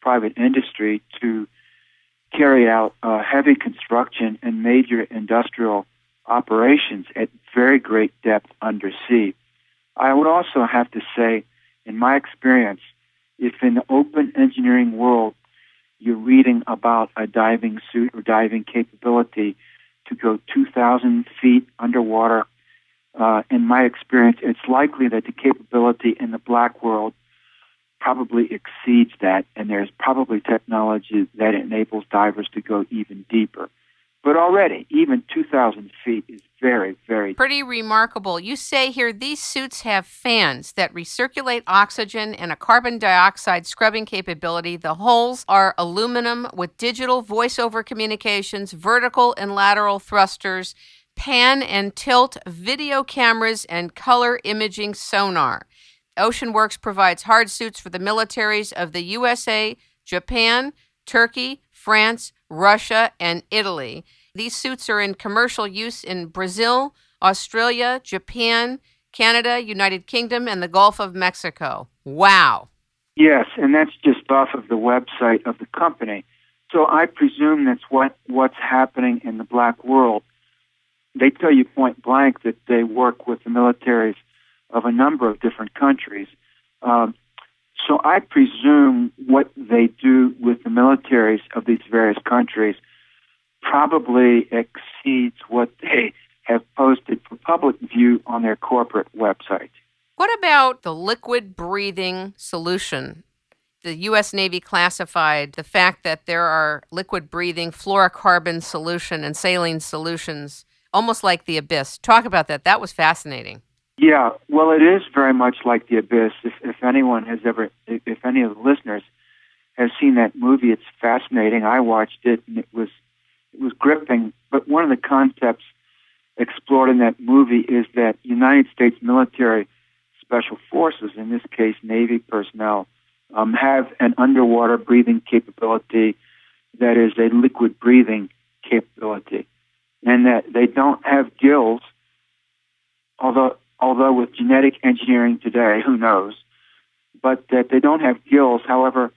private industry to carry out heavy construction and major industrial operations at very great depth undersea. I would also have to say, in my experience, if in the open engineering world you're reading about a diving suit or diving capability to go 2,000 feet underwater, in my experience, it's likely that the capability in the black world probably exceeds that, and there's probably technology that enables divers to go even deeper. But already, even 2,000 feet is very, very... Pretty remarkable. You say here these suits have fans that recirculate oxygen and a carbon dioxide scrubbing capability. The hulls are aluminum with digital voice-over communications, vertical and lateral thrusters, pan and tilt video cameras, and color imaging sonar. Oceanworks provides hard suits for the militaries of the USA, Japan, Turkey, France, Russia, and Italy. These suits are in commercial use in Brazil, Australia, Japan, Canada, United Kingdom, and the Gulf of Mexico. Wow. Yes, and that's just off of the website of the company. So I presume that's what's happening in the black world. They tell you point blank that they work with the militaries of a number of different countries. So I presume what they do with the militaries of these various countries probably exceeds what they have posted for public view on their corporate website. What about the liquid breathing solution? The U.S. Navy classified the fact that there are liquid breathing fluorocarbon solution and saline solutions, almost like the Abyss. Talk about that. That was fascinating. Yeah, well, it is very much like the Abyss. If anyone has ever, if any of the listeners have seen that movie, it's fascinating. I watched it, and it was gripping. But one of the concepts explored in that movie is that United States military special forces, in this case Navy personnel, have an underwater breathing capability that is a liquid breathing capability, and that they don't have gills, although with genetic engineering today, who knows, but that they don't have gills. However,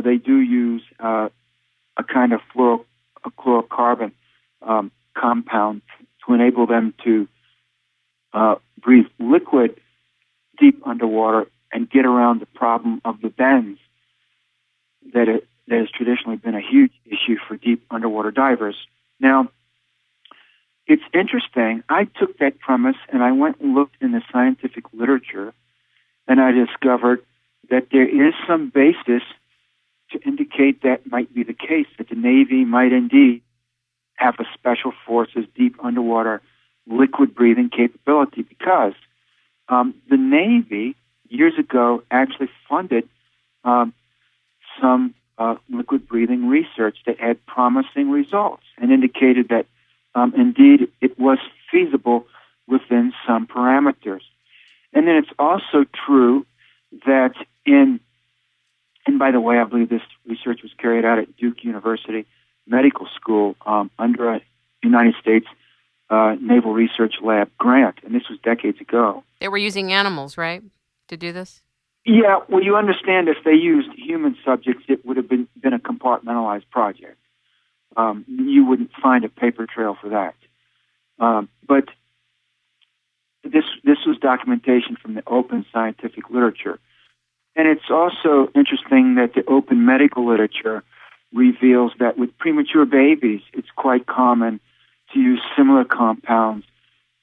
they do use a kind of fluorocarbon compound to enable them to breathe liquid deep underwater and get around the problem of the bends that has traditionally been a huge issue for deep underwater divers. Now, it's interesting. I took that premise and I went and looked in the scientific literature, and I discovered that there is some basis to indicate that might be the case, that the Navy might indeed have a special forces deep underwater liquid breathing capability, because the Navy years ago actually funded some liquid breathing research that had promising results and indicated that indeed it was feasible within some parameters. And then it's also true that and by the way, I believe this research was carried out at Duke University Medical School under a United States Naval Research Lab grant, and this was decades ago. They were using animals, right, to do this? Yeah, well, you understand if they used human subjects, it would have been a compartmentalized project. You wouldn't find a paper trail for that. But this was documentation from the open scientific literature. And it's also interesting that the open medical literature reveals that with premature babies, it's quite common to use similar compounds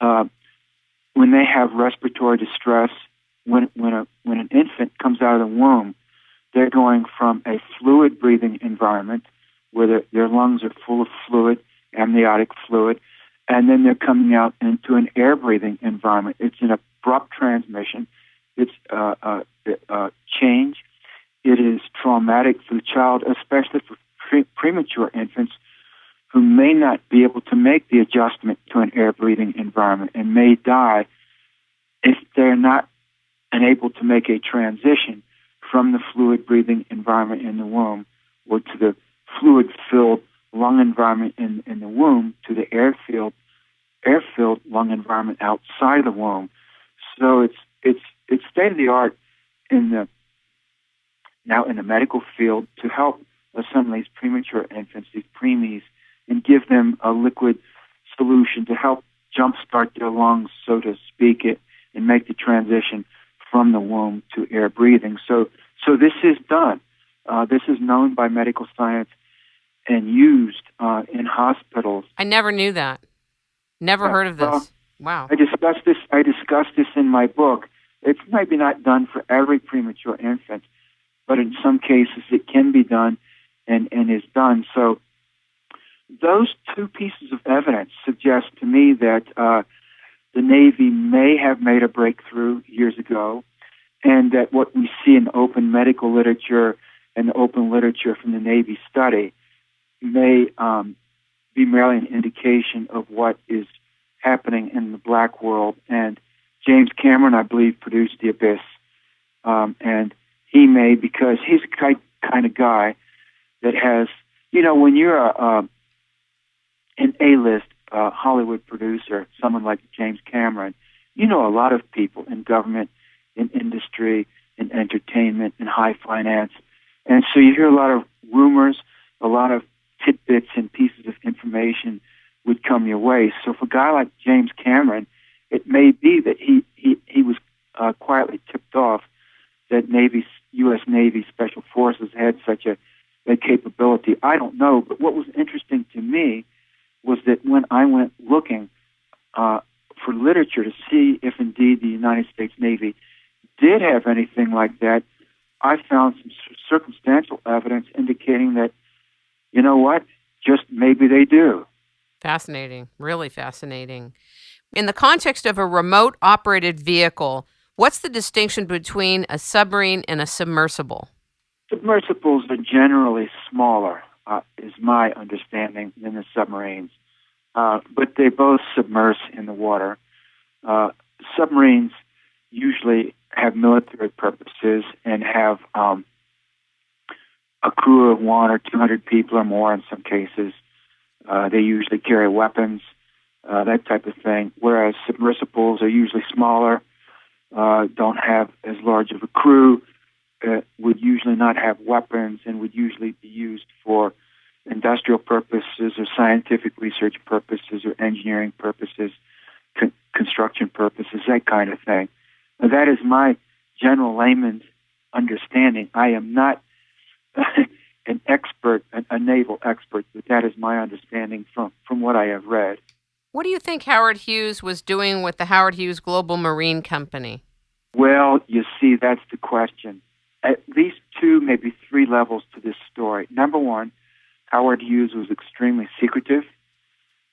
when they have respiratory distress. When an infant comes out of the womb, they're going from a fluid-breathing environment where their lungs are full of fluid, amniotic fluid, and then they're coming out into an air-breathing environment. It's an abrupt transmission. It's a change. It is traumatic for the child, especially for premature infants who may not be able to make the adjustment to an air-breathing environment and may die if they're not unable to make a transition from the fluid-breathing environment in the womb or to the fluid-filled lung environment in the womb to the air-filled lung environment outside the womb. So it's state of the art in now in the medical field to help some of these premature infants, these preemies, and give them a liquid solution to help jumpstart their lungs, so to speak, and make the transition from the womb to air breathing. So this is done. This is known by medical science and used in hospitals. I never knew that. Never heard of this. Well, wow. I discussed this in my book. It's maybe not done for every premature infant, but in some cases it can be done and is done. So those two pieces of evidence suggest to me that the Navy may have made a breakthrough years ago, and that what we see in open medical literature and the open literature from the Navy study may be merely an indication of what is happening in the black world. And James Cameron, I believe, produced The Abyss, and he may, because he's the kind of guy that has, when you're an A-list Hollywood producer, someone like James Cameron, a lot of people in government, in industry, in entertainment, in high finance. And so you hear a lot of rumors, a lot of tidbits and pieces of information would come your way. So for a guy like James Cameron, it may be that he was quietly tipped off that U.S. Navy Special Forces had such a capability. I don't know, but what was interesting to me was that when I went looking for literature to see if indeed the United States Navy did have anything like that, I found some circumstantial evidence indicating that, just maybe they do. Fascinating. Really fascinating. In the context of a remote-operated vehicle, what's the distinction between a submarine and a submersible? Submersibles are generally smaller, is my understanding, than the submarines. But they both submerge in the water. Submarines usually have military purposes and have a crew of 100 or 200 people or more in some cases. They usually carry weapons, that type of thing, whereas submersibles are usually smaller, don't have as large of a crew, would usually not have weapons, and would usually be used for industrial purposes or scientific research purposes or engineering purposes, construction purposes, that kind of thing. Now, that is my general layman's understanding. I am not an expert, a naval expert, but that is my understanding from what I have read. What do you think Howard Hughes was doing with the Howard Hughes Global Marine Company? Well, you see, that's the question. At least 2, maybe 3 levels to this story. Number 1, Howard Hughes was extremely secretive.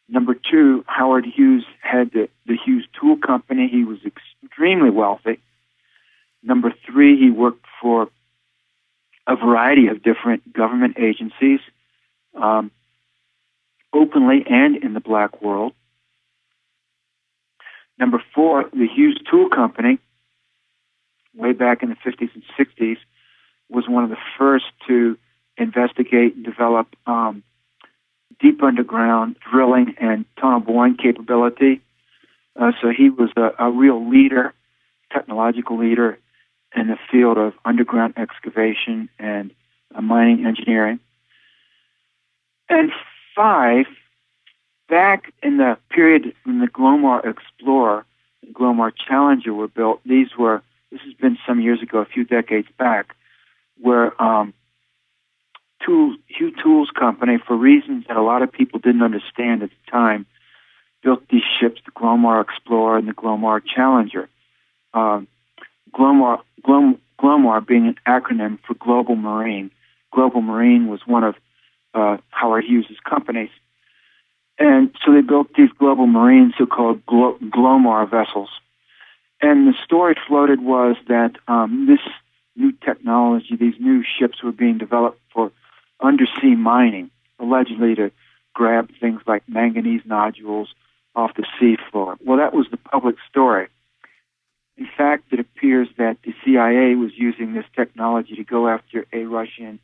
Number 2, Howard Hughes had the Hughes Tool Company. He was extremely wealthy. Number 3, he worked for a variety of different government agencies, openly and in the black world. Number 4, the Hughes Tool Company, way back in the 50s and 60s, was one of the first to investigate and develop deep underground drilling and tunnel boring capability. So he was a real leader, technological leader in the field of underground excavation and mining engineering. And 5, back in the period when the Glomar Explorer and Glomar Challenger were built, this has been some years ago, a few decades back, where Hughes Tools Company, for reasons that a lot of people didn't understand at the time, built these ships, the Glomar Explorer and the Glomar Challenger. Glomar being an acronym for Global Marine. Global Marine was one of Howard Hughes' companies. And so they built these Global Marine, so-called Glomar vessels. And the story floated was that this new technology, these new ships were being developed for undersea mining, allegedly to grab things like manganese nodules off the seafloor. Well, that was the public story. In fact, it appears that the CIA was using this technology to go after a Russian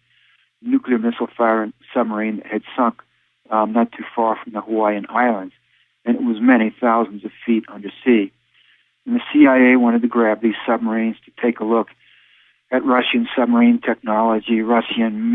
nuclear missile-firing submarine that had sunk not too far from the Hawaiian Islands, and it was many thousands of feet undersea. And the CIA wanted to grab these submarines to take a look at Russian submarine technology, Russian